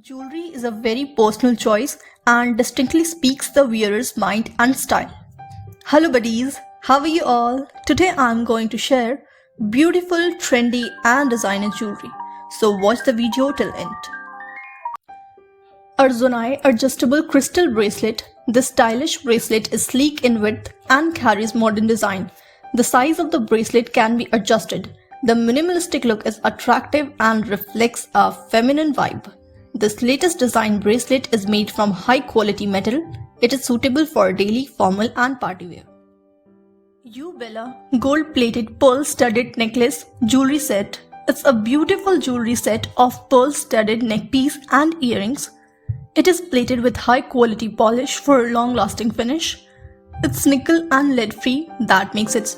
Jewelry is a very personal choice and distinctly speaks the wearer's mind and style. Hello buddies, how are you all? Today I'm going to share beautiful, trendy and designer jewelry. So watch the video till end. Arzonai Adjustable Crystal Bracelet. This stylish bracelet is sleek in width and carries modern design. The size of the bracelet can be adjusted. The minimalistic look is attractive and reflects a feminine vibe. This latest design bracelet is made from high quality metal. It is suitable for daily, formal and party wear. Bella Gold Plated Pearl Studded Necklace Jewelry Set. It's a beautiful jewelry set of pearl studded neckpiece and earrings. It is plated with high quality polish for long lasting finish. It's nickel and lead free, that makes it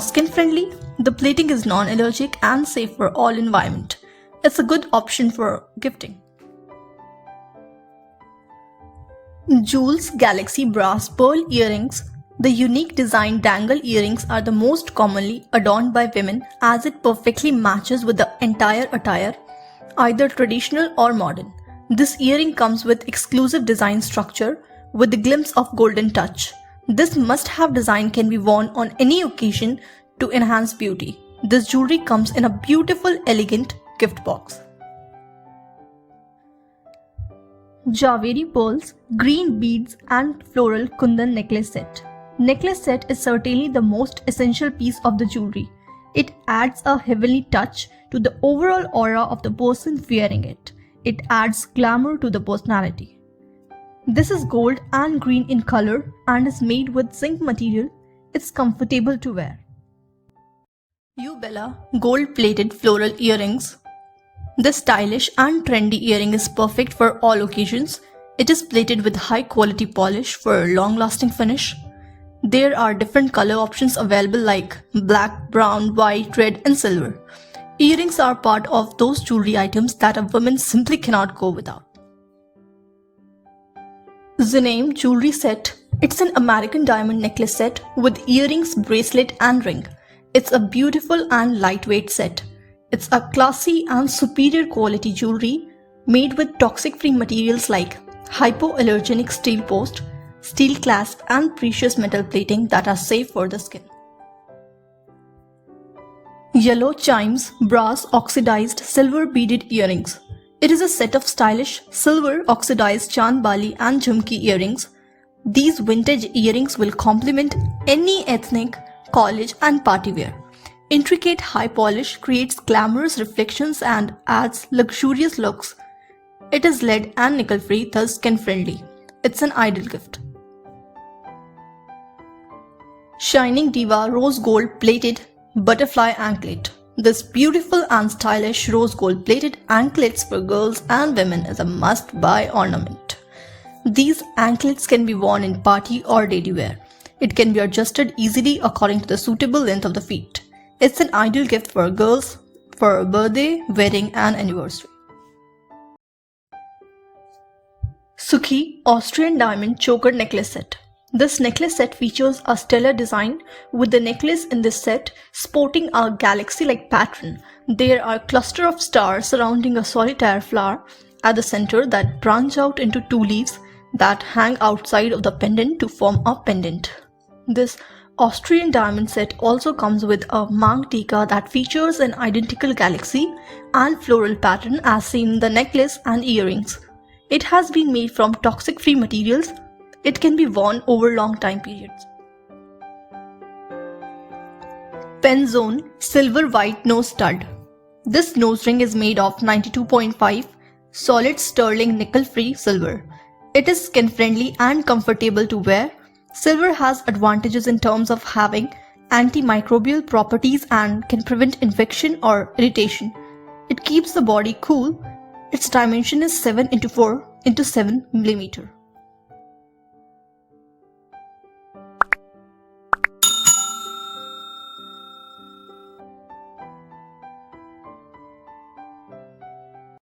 skin friendly. The plating is non-allergic and safe for all environment. It's a good option for gifting. Jewels Galaxy Brass Pearl Earrings. The unique design dangle earrings are the most commonly adorned by women as it perfectly matches with the entire attire, either traditional or modern. This earring comes with exclusive design structure with a glimpse of golden touch. This must-have design can be worn on any occasion to enhance beauty. This jewelry comes in a beautiful, elegant gift box. Jhaveri Pearls, Green Beads and Floral Kundan Necklace Set. Necklace set is certainly the most essential piece of the jewelry. It adds a heavenly touch to the overall aura of the person wearing it. It adds glamour to the personality. This is gold and green in color and is made with zinc material. It's comfortable to wear. Bella Gold Plated Floral Earrings. This stylish and trendy earring is perfect for all occasions. It is plated with high quality polish for long lasting finish. There are different color options available like black, brown, white, red and silver. Earrings are part of those jewelry items that a woman simply cannot go without. Zenaim Jewelry Set. It's an American diamond necklace set with earrings, bracelet and ring. It's a beautiful and lightweight set. It's a classy and superior quality jewelry made with toxic-free materials like hypoallergenic steel post, steel clasp and precious metal plating that are safe for the skin. Yellow Chimes Brass Oxidized Silver Beaded Earrings. It is a set of stylish silver oxidized Chand Bali and Jhumki earrings. These vintage earrings will complement any ethnic, college and party wear. Intricate high polish creates glamorous reflections and adds luxurious looks. It is lead and nickel free, thus skin friendly. It's an ideal gift. Shining Diva Rose Gold Plated Butterfly Anklet. This beautiful and stylish rose gold plated anklets for girls and women is a must-buy ornament. These anklets can be worn in party or daily wear. It can be adjusted easily according to the suitable length of the feet. It's an ideal gift for girls for a birthday, wedding and anniversary. Sukhi Austrian Diamond Choker Necklace Set. This necklace set features a stellar design with the necklace in this set sporting a galaxy-like pattern. There are a cluster of stars surrounding a solitaire flower at the center that branch out into two leaves that hang outside of the pendant to form a pendant. This Austrian diamond set also comes with a Mang Tika that features an identical galaxy and floral pattern as seen in the necklace and earrings. It has been made from toxic-free materials. It can be worn over long time periods. Penzone Silver White Nose Stud. This nose ring is made of 92.5 solid sterling nickel-free silver. It is skin-friendly and comfortable to wear. Silver has advantages in terms of having antimicrobial properties and can prevent infection or irritation. It keeps the body cool. Its dimension is 7 × 4 × 7 mm.